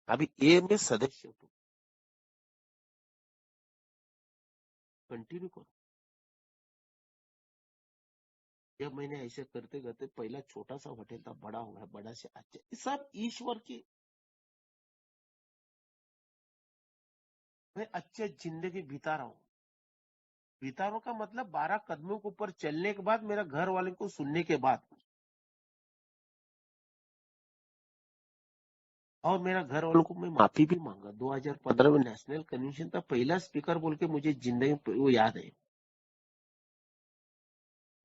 अभी ए में सदस्य हो, कंटिन्यू करो। जब मैंने ऐसे करते करते, पहला छोटा सा होटल था, बड़ा हुआ, बड़ा से अच्छा, सब ईश्वर की। मैं अच्छे जिंदगी बिता रहा हूँ। बिता रहा हूं का मतलब 12 कदमों के ऊपर चलने के बाद, मेरा घर वाले को सुनने के बाद, और मेरा घर वालों को मैं माफी भी मांगा। 2015 में नेशनल कन्वेंशन था, पहला स्पीकर बोल के मुझे जिंदगी में वो याद है।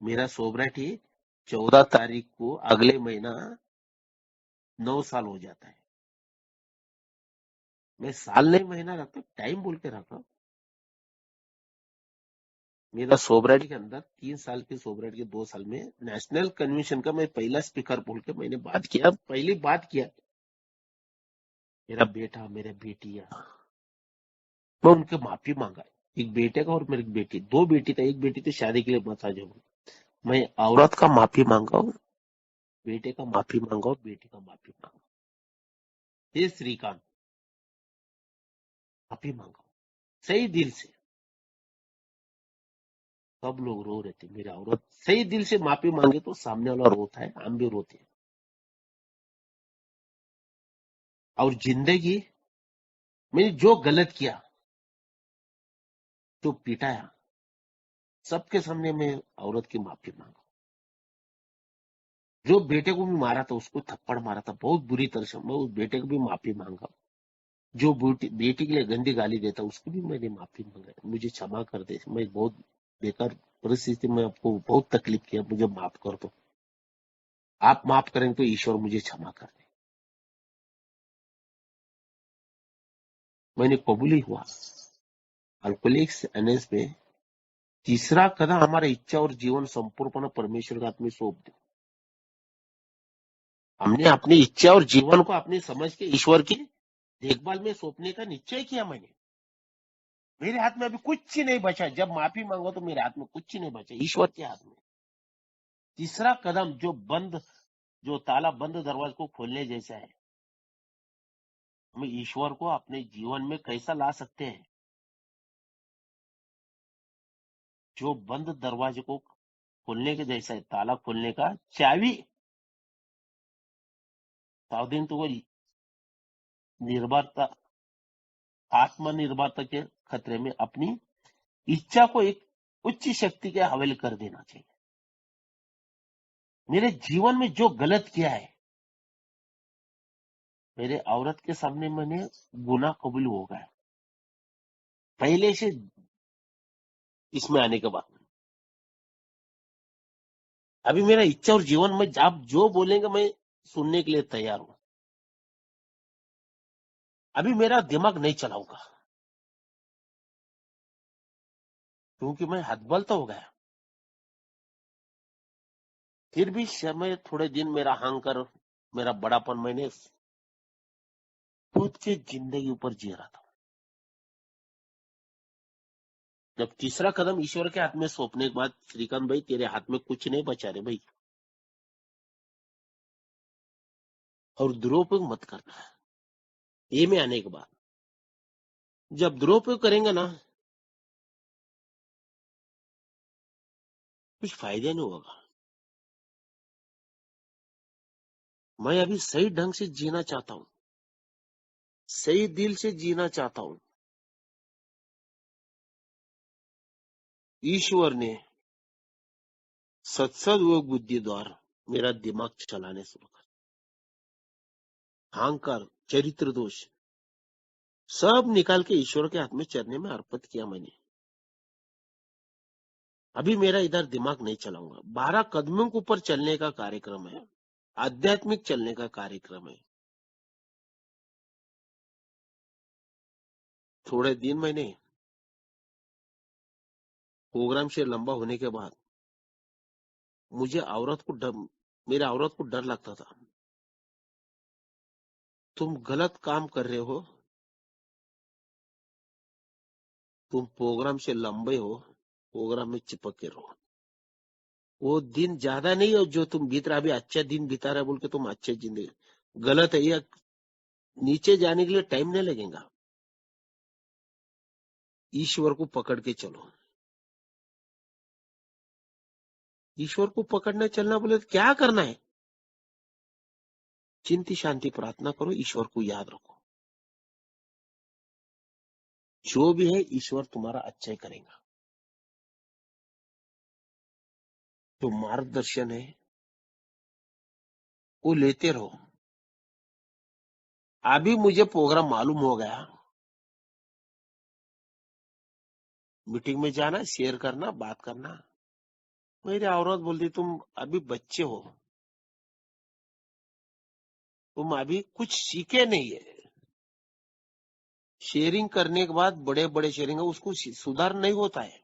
मेरा सोबराठी 14 तारीख को अगले महीना 9 साल हो जाता है। मैं साल नहीं महीना रखता, टाइम बोल के रखा। मेरा सोबराठी के अंदर 3 साल की सोबराठी के 2 साल में नेशनल कन्वेंशन का मैं पहला स्पीकर बोल के मैंने बात किया, पहली बात किया। मेरा बेटा, मेरे बेटियां, मैं उनके माफी मांगा। एक बेटे का और मेरी बेटी, 2 बेटी था, एक बेटी तो शादी के लिए मत आ जाओ। मैं औरत का माफी मांगा हूं, बेटे का माफी मांगा हूं, बेटी का माफी मांगा। हे श्रीकांत, माफी मांगा हूं, सही दिल से। सब लोग रो रहे थे, मेरी औरत सही दिल से माफी मांगे तो सामने वाला रोता है, हम भी रोते हैं। और जिंदगी मैंने जो गलत किया, जो पिटाया, सबके सामने मैं औरत की माफी मांगा। जो बेटे को भी मारा था, उसको थप्पड़ मारा था बहुत बुरी तरह से, मैं उस बेटे को भी माफी मांगा। जो बेटी के लिए गंदी गाली देता, उसको भी मैंने माफी मांगा, मुझे क्षमा कर दे, मैं बहुत बेकार परिस्थिति में आपको बहुत तकलीफ किया, मुझे माफ कर दो। आप माफ करेंगे तो ईश्वर मुझे क्षमा कर दे। मैंने कबूल ही हुआ। अल्कोहलिक्स एनएस में तीसरा कदम हमारा इच्छा और जीवन संपूर्णपणे परमेश्वर के हाथ में सौंप दो। हमने अपनी इच्छा और जीवन को अपनी समझ के ईश्वर की देखभाल में सौंपने का निश्चय किया। मैंने, मेरे हाथ में अभी कुछ ही नहीं बचा। जब माफी मांगो तो मेरे हाथ में कुछ ही नहीं बचा, ईश्वर के हाथ में। तीसरा कदम जो ताला बंद दरवाजे को खोलने जैसा है, हम ईश्वर को अपने जीवन में कैसा ला सकते हैं। जो बंद दरवाजे को खोलने के जैसा है, ताला खोलने का चाबी, सावधान तो वो निर्भरता, आत्मनिर्भरता के खतरे में अपनी इच्छा को एक उच्च शक्ति के हवाले कर देना चाहिए। मेरे जीवन में जो गलत किया है, मेरे औरत के सामने मैंने गुनाह कबूल हो गया पहले से। इसमें आने के बाद अभी मेरा इच्छा और जीवन में आप जो बोलेंगे मैं सुनने के लिए तैयार हूं। अभी मेरा दिमाग नहीं चलाऊंगा, क्योंकि मैं हदबल तो हो गया। फिर भी समय थोड़े दिन मेरा हांकर, मेरा बड़ापन मैंने खुद के जिंदगी ऊपर जी रहा था। जब तीसरा कदम ईश्वर के हाथ में सौंपने के बाद, श्रीकांत भाई तेरे हाथ में कुछ नहीं बचा रे भाई, और दुरुपयोग मत करना। ये में आने के बाद जब दुरुपयोग करेंगे ना, कुछ फायदा नहीं होगा। मैं अभी सही ढंग से जीना चाहता हूं, सही दिल से जीना चाहता हूं। ईश्वर ने सत्सद बुद्धि द्वारा मेरा दिमाग चलाने शुरू कर, अहंकार, चरित्र दोष सब निकाल के ईश्वर के हाथ में चरने में अर्पित किया मैंने। अभी मेरा इधर दिमाग नहीं चलाऊंगा। 12 कदमों के ऊपर चलने का कार्यक्रम है, आध्यात्मिक चलने का कार्यक्रम है। थोड़े दिन मैंने प्रोग्राम से लंबा होने के बाद मुझे मेरे औरत को डर लगता था। तुम गलत काम कर रहे हो, तुम प्रोग्राम से लंबे हो, प्रोग्राम में चिपक के रहो। वो दिन ज्यादा नहीं हो जो तुम बीत रहा, अभी अच्छा दिन बिता रहा बोल के तुम अच्छे जिंदगी, गलत है। ये नीचे जाने के लिए टाइम नहीं लगेगा। ईश्वर को पकड़ के चलो। ईश्वर को पकड़ना चलना बोले तो क्या करना है? चिंती शांति प्रार्थना करो, ईश्वर को याद रखो। जो भी है ईश्वर तुम्हारा अच्छा ही करेगा। जो मार्गदर्शन है वो लेते रहो। अभी मुझे प्रोग्राम मालूम हो गया, मीटिंग में जाना, शेयर करना, बात करना। मेरी औरत बोलती तुम अभी बच्चे हो, तुम अभी कुछ सीखे नहीं है। शेयरिंग करने के बाद बड़े बड़े शेयरिंग है, उसको सुधार नहीं होता है।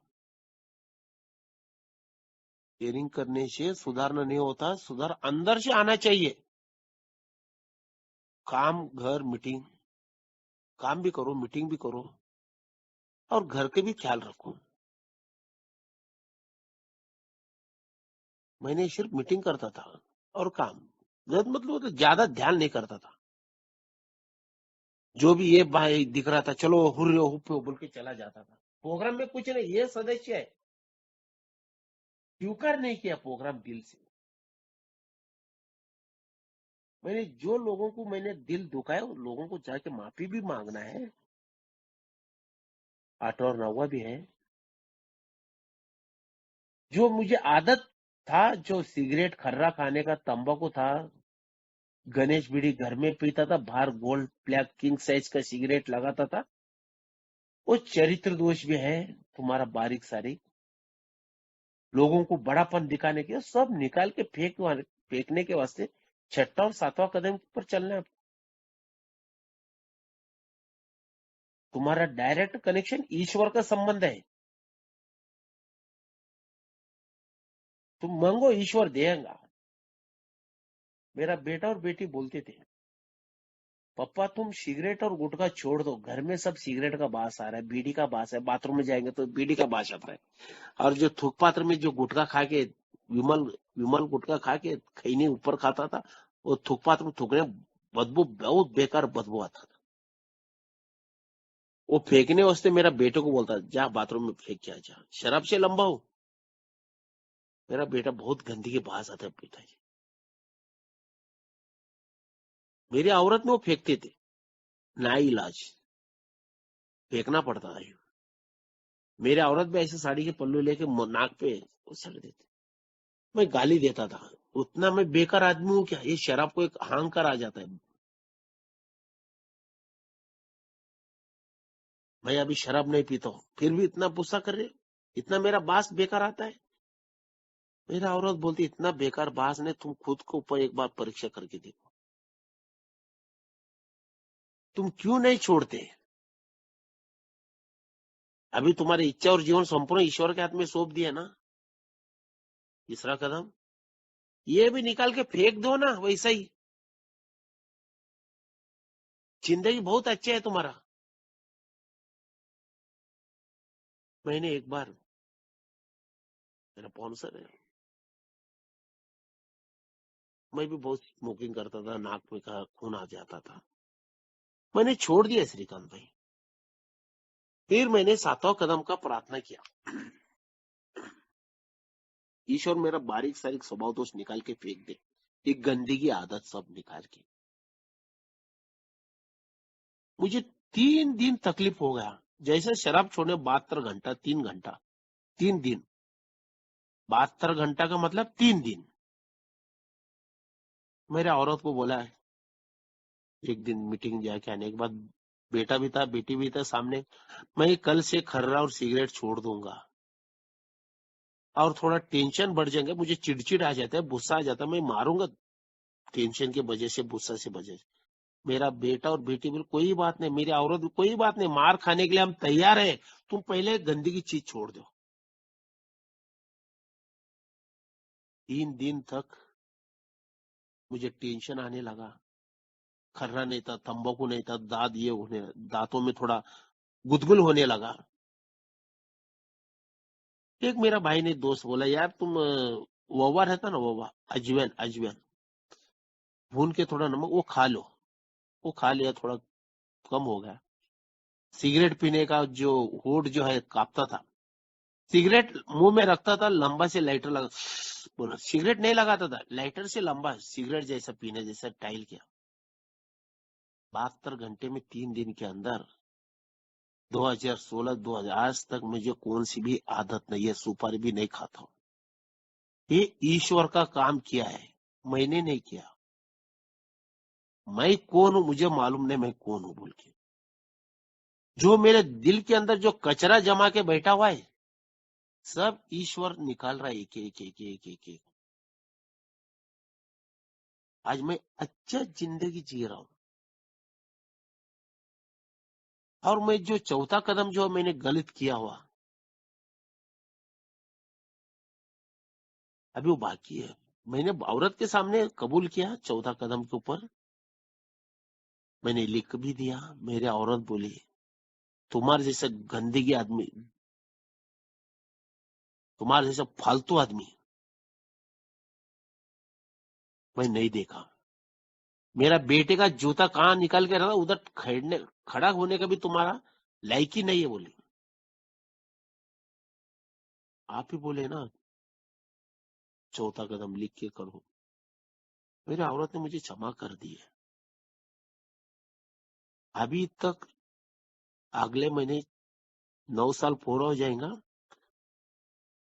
शेयरिंग करने से सुधारना नहीं होता, सुधार अंदर से आना चाहिए। काम, घर, मीटिंग, काम भी करो, मीटिंग भी करो, और घर के भी ख्याल रखो। मैंने सिर्फ मीटिंग करता था और काम, मतलब तो ज्यादा ध्यान नहीं करता था। जो भी ये भाई दिख रहा था, चलो हुर्रे हुप्पे बोल के चला जाता था। प्रोग्राम में कुछ नहीं, ये सदस्य है, स्वीकार नहीं किया प्रोग्राम दिल से। मैंने जो लोगों को मैंने दिल दुखाया, उन लोगों को जाके माफी भी मांगना है। 8 और 9 भी है। जो मुझे आदत था, जो सिगरेट खर्रा खाने का, तंबाकू था, गणेश बीड़ी घर में पीता था, बाहर गोल्ड ब्लैक किंग साइज का सिगरेट लगाता था, वो चरित्र दोष भी है तुम्हारा, बारीक सारीक लोगों को बड़ापन दिखाने के, सब निकाल के फेंकने के वास्ते 6वां और 7वां कदम पर चलना है। तुम्हारा डायरेक्ट कनेक्शन ईश्वर का संबंध है। तुम मांगो, ईश्वर देगा। मेरा बेटा और बेटी बोलते थे, पापा तुम सिगरेट और गुटखा छोड़ दो, घर में सब सिगरेट का बास आ रहा है, बीड़ी का बास है, बाथरूम में जाएंगे तो बीड़ी का बास आता है। और जो थूक पात्र में जो गुटखा खा के, विमल विमल गुटखा खा के खैनी ऊपर खाता था, वो थूक पात्र में थूकने बदबू, बहुत बेकार बदबू आता था। वो फेंकने वास्ते मेरा बेटे को बोलता, जा बाथरूम में फेंक के आ जा, शराब से लंबा हो। मेरा बेटा बहुत गंदगी के बास आता है पिताजी। मेरी औरत में वो फेंकते थे, ना इलाज फेंकना पड़ता था। मेरे औरत भी ऐसे साड़ी के पल्लू लेके नाक पे सड़ देते, मैं गाली देता था। उतना मैं बेकार आदमी हूं क्या? ये शराब को एक अहंकार आ जाता है। मैं अभी शराब नहीं पीता हूँ, फिर भी इतना गुस्सा कर रहे हो, इतना मेरा बास बेकार आता है। मेरा औरत बोलती, इतना बेकार बास ने, तुम खुद को ऊपर एक बार परीक्षा करके देखो, तुम क्यों नहीं छोड़ते? अभी तुम्हारी इच्छा और जीवन संपूर्ण ईश्वर के हाथ में सौंप दिया ना। तीसरा कदम, ये भी निकाल के फेंक दो ना, वैसा ही। जिंदगी बहुत अच्छा है तुम्हारा। मैंने एक बार, मेरा स्पॉन्सर है, मैं भी बहुत स्मोकिंग करता था, नाक में का खून आ जाता था, मैंने छोड़ दिया श्रीकांत भाई। फिर मैंने 7वां कदम का प्रार्थना किया, ईश्वर मेरा बारीक सारीक स्वभाव दोष निकाल के फेंक दे, एक गंदगी आदत सब निकाल के। मुझे 3 दिन तकलीफ हो गया, जैसे शराब छोड़ने 72 घंटा, 3 घंटा, 3 दिन, 72 घंटा का मतलब 3 दिन। मेरे औरत को बोला है, एक दिन मीटिंग जाके आने के बाद, बेटा भी था बेटी भी था सामने, मैं कल से खर्रा और सिगरेट छोड़ दूंगा, और थोड़ा टेंशन बढ़ जाएंगे, मुझे चिड़चिड़ आ जाता है, गुस्सा आ जाता है, मैं मारूंगा टेंशन के वजह से, गुस्सा से वजह से। मेरा बेटा और बेटी बोले कोई बात नहीं, मेरी औरत भी कोई बात नहीं, मार खाने के लिए हम तैयार है, तुम पहले गंदी की चीज छोड़ दो। 3 दिन तक मुझे टेंशन आने लगा, खर्रा नहीं था, तंबाकू नहीं था, दांत ये होने, दांतों में थोड़ा गुदगुल होने लगा। एक मेरा भाई ने दोस्त बोला, यार तुम ववा रहता ना, ववा, अजवैन, अजवैन भून के थोड़ा नमक वो खा लो। वो खा लिया, थोड़ा कम हो गया। सिगरेट पीने का जो होठ जो है कांपता था, सिगरेट मुंह में रखता था, लंबा से लाइटर लगा, बोला सिगरेट नहीं लगाता था, लाइटर से लंबा सिगरेट जैसा पीने जैसा टाइल किया। 72 घंटे में 3 दिन के अंदर 2016, 2000 आज तक मुझे कौन सी भी आदत नहीं है, सुपारी भी नहीं खाता हूं। ये ईश्वर का काम किया है, मैंने नहीं किया। मैं कौन हूं मुझे मालूम नहीं, मैं कौन हूं बोल के। जो मेरे दिल के अंदर जो कचरा जमा के बैठा हुआ है, सब ईश्वर निकाल रहा है, एक एक एक एक एक एक। आज मैं अच्छा जिंदगी जी रहा हूं। और मैं जो चौथा कदम जो मैंने गलत किया हुआ, अभी वो बाकी है। मैंने औरत के सामने कबूल किया, चौथा कदम के ऊपर मैंने लिख भी दिया। मेरे औरत बोली, तुम्हारे जैसा गंदगी आदमी, तुम्हारे जैसा फालतू आदमी मैं नहीं देखा। मेरा बेटे का जूता कहाँ निकाल के रखा, उधर खड़ा होने का भी तुम्हारा लायक ही नहीं है बोली। आप ही बोले ना, चौथा कदम लिख के करो। मेरी औरत ने मुझे क्षमा कर दी है। अभी तक अगले महीने 9 साल पूरा हो जाएगा,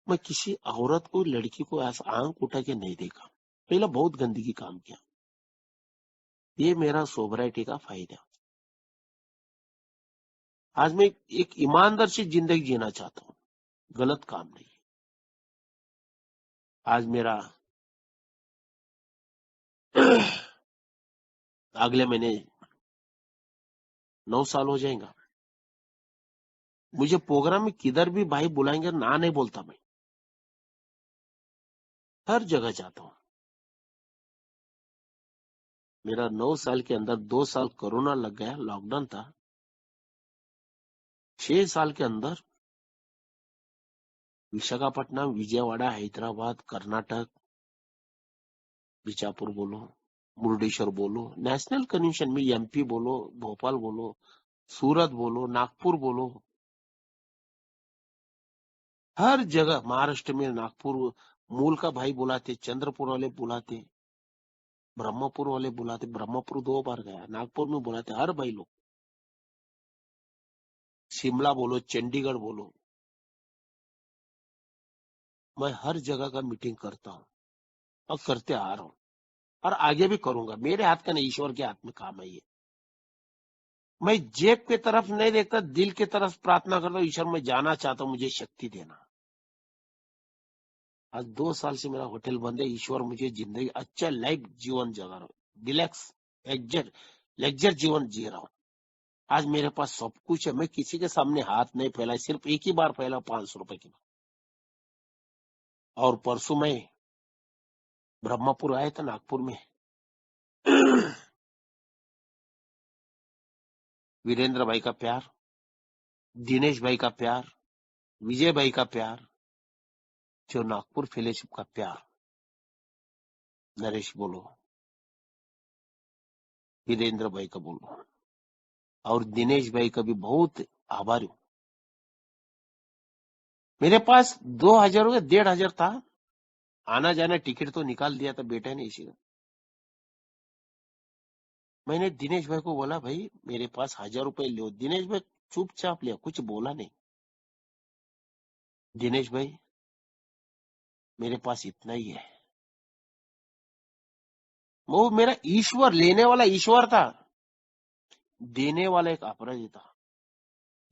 मैं किसी औरत को, लड़की को ऐसा आंख उठा के नहीं देखा। पहला बहुत गंदगी काम किया। ये मेरा सोबराइटी का फायदा। आज मैं एक ईमानदार से जिंदगी जीना चाहता हूँ, गलत काम नहीं। आज मेरा अगले महीने 9 साल हो जाएगा। मुझे प्रोग्राम में किधर भी भाई बुलाएंगे, ना नहीं बोलता मैं, हर जगह जाता हूँ। मेरा 9 साल के अंदर 2 साल कोरोना लग गया, लॉकडाउन था। 6 साल के अंदर विशाखापट्टनम, विजयवाड़ा, हैदराबाद, कर्नाटक, बिजापुर बोलो, मुर्डेश्वर बोलो, नेशनल कन्वेंशन में एमपी बोलो, भोपाल बोलो, सूरत बोलो, नागपुर बोलो, हर जगह महाराष्ट्र में नागपुर मूल का भाई बुलाते, चंद्रपुर वाले बुलाते, ब्रह्मपुर वाले बुलाते, ब्रह्मपुर 2 बार गया, नागपुर में बुलाते हर भाई लोग, शिमला बोलो, चंडीगढ़ बोलो, मैं हर जगह का मीटिंग करता हूँ और करते आ रहा हूँ, और आगे भी करूंगा। मेरे हाथ का नहीं, ईश्वर के हाथ में काम है ये। मैं जेब की तरफ नहीं देखता, दिल की तरफ प्रार्थना करता हूँ, ईश्वर मैं जाना चाहता हूँ, मुझे शक्ति देना। आज 2 साल से मेरा होटल बंद है, ईश्वर मुझे जिंदगी अच्छा लाइफ जीवन जगा रहा हूँ, रिलैक्स लेक्जर जीवन जी रहा हूँ। आज मेरे पास सब कुछ है, मैं किसी के सामने हाथ नहीं फैला, सिर्फ एक ही बार फैला 500 रुपए की। और परसों मैं ब्रह्मपुर आए थे नागपुर में। वीरेंद्र भाई का प्यार, दिनेश भाई का प्यार, विजय भाई का प्यार, जो नागपुर फेलोशिप का प्यार। नरेश बोलो, वीरेंद्र भाई का बोलो, और दिनेश भाई का भी बहुत आभारी हूं। मेरे पास 2,000 हो गया, 1,500 था, आना जाना टिकट तो निकाल दिया था बेटे ने इसी का। मैंने दिनेश भाई को बोला, भाई मेरे पास 1,000 रुपए लो। दिनेश भाई चुपचाप लिया, कुछ बोला नहीं। दिनेश भाई मेरे पास इतना ही है। वो मेरा ईश्वर, लेने वाला ईश्वर था, देने वाला एक अपराधी था।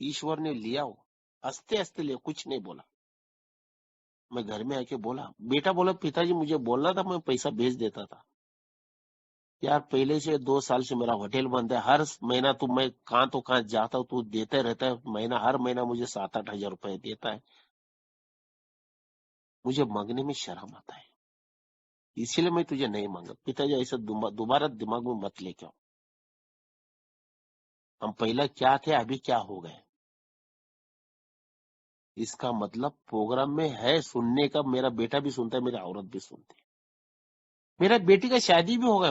ईश्वर ने लिया, वो हंसते हंसते लिया, कुछ नहीं बोला। मैं घर में आके बोला, बेटा बोला पिताजी मुझे बोलना था, मैं पैसा भेज देता था। यार पहले से 2 साल से मेरा होटल बंद है, हर महीना तू, मैं कहाँ तो कहाँ जाता हूँ, तू देते रहता है, महीना हर महीना मुझे 7-8 हज़ार रुपए देता है। मुझे मांगने में शर्म आता है, इसीलिए मैं तुझे नहीं मांगा। पिताजी ऐसा दोबारा दिमाग में मत लेके आओ। हम पहले क्या थे, अभी क्या हो गए। इसका मतलब प्रोग्राम में है सुनने का, मेरा बेटा भी सुनता है, मेरी औरत भी सुनती है। मेरा बेटी का शादी भी होगा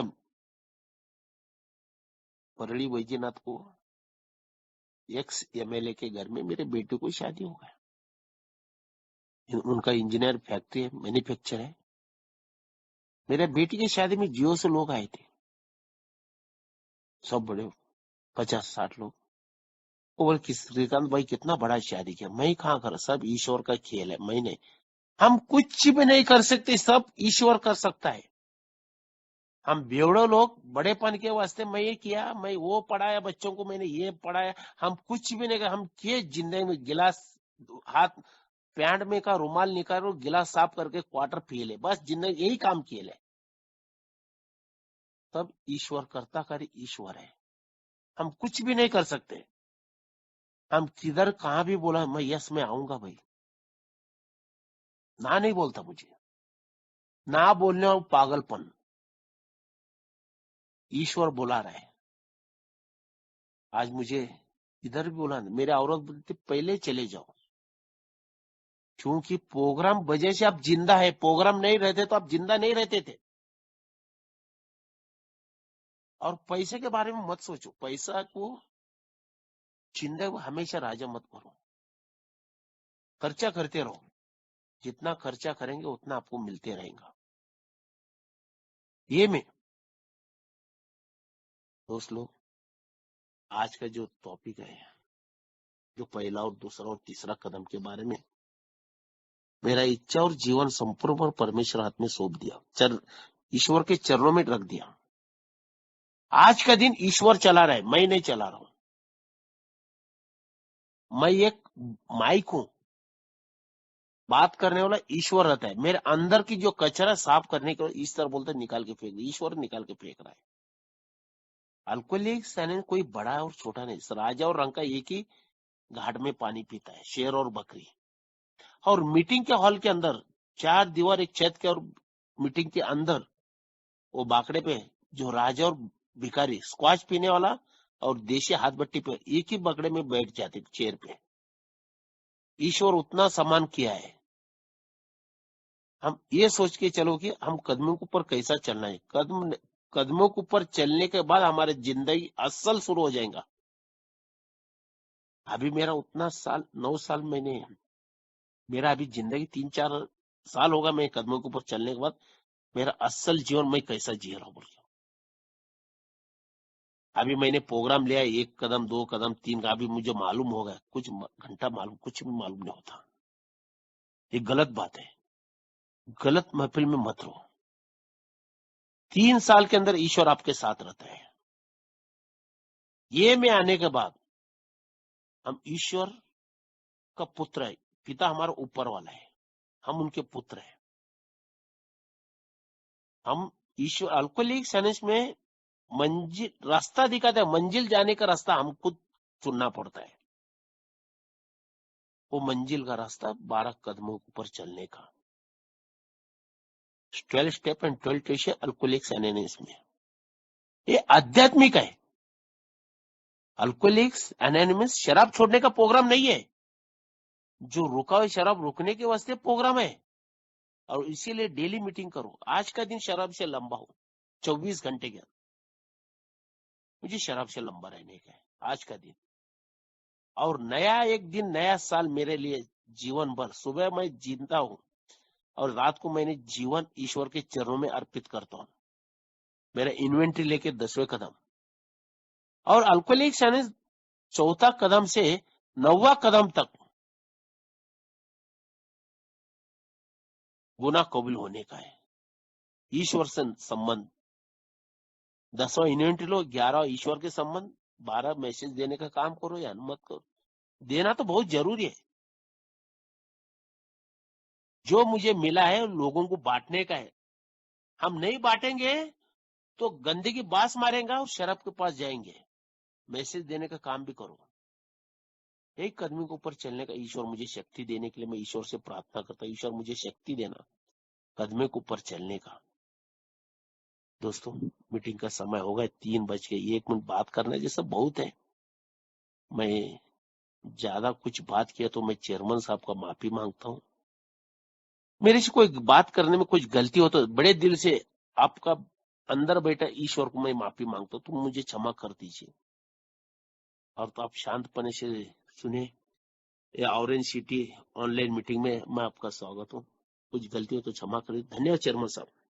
परली वैजनाथ को, एक्स एमएलए के घर में मेरे बेटे को शादी होगा। उनका इंजीनियर फैक्ट्री है, मैन्युफैक्चर है। मेरे बेटी की शादी में जियो से लोग आए थे, सब बड़े 50-60 लोग। वो बोले कि श्रीकांत भाई कितना बड़ा शादी किया। मैं कहाँ कर, सब ईश्वर का खेल है, मैं नहीं। हम कुछ भी नहीं कर सकते, सब ईश्वर कर सकता है। हम बेवड़े लोग बड़ेपन के वास्ते, मैं ये किया, मैं वो पढ़ाया बच्चों को, मैंने ये पढ़ाया, हम कुछ भी नहीं कर। हम किए जिंदगी में, गिलास हाथ पैंट में का रुमाल निकालो, गिलास साफ करके क्वार्टर पी ले, बस जिंदगी यही काम किए ले। तब ईश्वर करता करे, ईश्वर है। हम कुछ भी नहीं कर सकते। हम किधर कहां भी बोला मैं यस मैं आऊंगा भाई, ना नहीं बोलता मुझे, ना बोलने और पागलपन। ईश्वर बुला रहा है। आज मुझे इधर भी बोला, मेरे औरत बोलती पहले चले जाओ, क्योंकि प्रोग्राम वजह से आप जिंदा है। प्रोग्राम नहीं रहते तो आप जिंदा नहीं रहते थे। और पैसे के बारे में मत सोचो, पैसा को जिंदगी में हमेशा राजा मत करो। खर्चा करते रहो, जितना खर्चा करेंगे उतना आपको मिलते रहेगा। ये में दोस्त लोग, आज का जो टॉपिक है, जो पहला और दूसरा और तीसरा कदम के बारे में, मेरा इच्छा और जीवन संपूर्ण परमेश्वर हाथ में सौंप दिया, ईश्वर के चरणों में रख दिया। आज का दिन ईश्वर चला रहा है, मैं नहीं चला रहा हूं। मैं एक माइक हूं, बात करने वाला ईश्वर रहता है। मेरे अंदर की जो कचरा साफ करने के लिए, इस तरह बोलते निकाल के फेंक, ईश्वर निकाल के फेंक रहा है। अल्कोहलिक सैनिक कोई बड़ा और छोटा नहीं, राजा और रंका एक ही घाट में पानी पीता है, शेर और बकरी। और मीटिंग के हॉल के अंदर 4 दीवार एक छत के, और मीटिंग के अंदर वो बाकड़े पे जो राजा और भिखारी, स्क्वाच पीने वाला और देशी हाथ भट्टी पे, एक ही बकड़े में बैठ जाते चेयर पे। ईश्वर उतना सम्मान किया है। हम ये सोच के चलो कि हम कदमों के ऊपर कैसा चलना है, कदमों के ऊपर चलने के बाद हमारे जिंदगी असल शुरू हो जाएगा। अभी मेरा उतना साल, 9 साल मैंने, मेरा अभी जिंदगी 3-4 साल होगा मैं कदमों के ऊपर चलने के बाद, मेरा असल जीवन मैं कैसा जी रहा हूं बोल के। अभी मैंने प्रोग्राम लिया, 1 कदम 2 कदम 3 का, अभी मुझे मालूम हो गया, कुछ घंटा मालूम, कुछ भी मालूम नहीं होता। ये गलत बात है, गलत महफिल में मत रहो। 3 साल के अंदर ईश्वर आपके साथ रहता है। ये में आने के बाद हम ईश्वर का पुत्र है, पिता हमारा ऊपर वाला है, हम उनके पुत्र हैं। हम ईश्वर, अल्कोहलिक साइंस में मंजिल रास्ता दिखाता है, मंजिल जाने का रास्ता हम खुद चुनना पड़ता है। वो मंजिल का रास्ता 12 कदमों के ऊपर चलने का। 12 step and 12 tradition alcoholics anonymous में। ये आध्यात्मिक है। अल्कोहलिक्स एनोनिमस शराब छोड़ने का प्रोग्राम नहीं है, जो रुका हुआ शराब रुकने के वास्ते प्रोग्राम है। और इसीलिए डेली मीटिंग करो। आज का दिन शराब से लंबा हो, 24 घंटे के अंदर मुझे शराब से लंबा रहने का है आज का दिन। और नया एक दिन, नया साल मेरे लिए जीवन भर, सुबह मैं जीता हूँ और रात को मैंने जीवन ईश्वर के चरणों में अर्पित करता हूँ। मेरा इन्वेंट्री लेके 10वें कदम, और अल्कोहलिक्स यानी 4था कदम से 9वां कदम तक गुनाह कबूल होने का है। ईश्वर से संबंध 10वां इन्वेंट्री लो, 11वां ईश्वर के संबंध, 12 मैसेज देने का काम करो या मत करो। देना तो बहुत जरूरी है। जो मुझे मिला है लोगों को बांटने का है। हम नहीं बांटेंगे तो गंदगी बास मारेंगे और शराब के पास जाएंगे। मैसेज देने का काम भी करो। एक कदम के ऊपर चलने का ईश्वर मुझे शक्ति देने के लिए मैं ईश्वर से प्रार्थना करता हूँ, ईश्वर मुझे शक्ति देना कदम के ऊपर चलने का। दोस्तों, मीटिंग का समय होगा, 3:01 बात करने जैसा बहुत है। मैं ज्यादा कुछ बात किया तो मैं चेयरमैन साहब का माफी मांगता हूँ। मेरे से कोई बात करने में कुछ गलती हो तो बड़े दिल से आपका अंदर बैठा ईश्वर को मैं माफी मांगता हूँ, तुम मुझे क्षमा कर दीजिए। और तो आप शांतपने से सुने। ये ऑरेंज सिटी ऑनलाइन मीटिंग में मैं आपका स्वागत हूँ। कुछ गलती हो तो क्षमा करिए। धन्यवाद चेयरमैन साहब।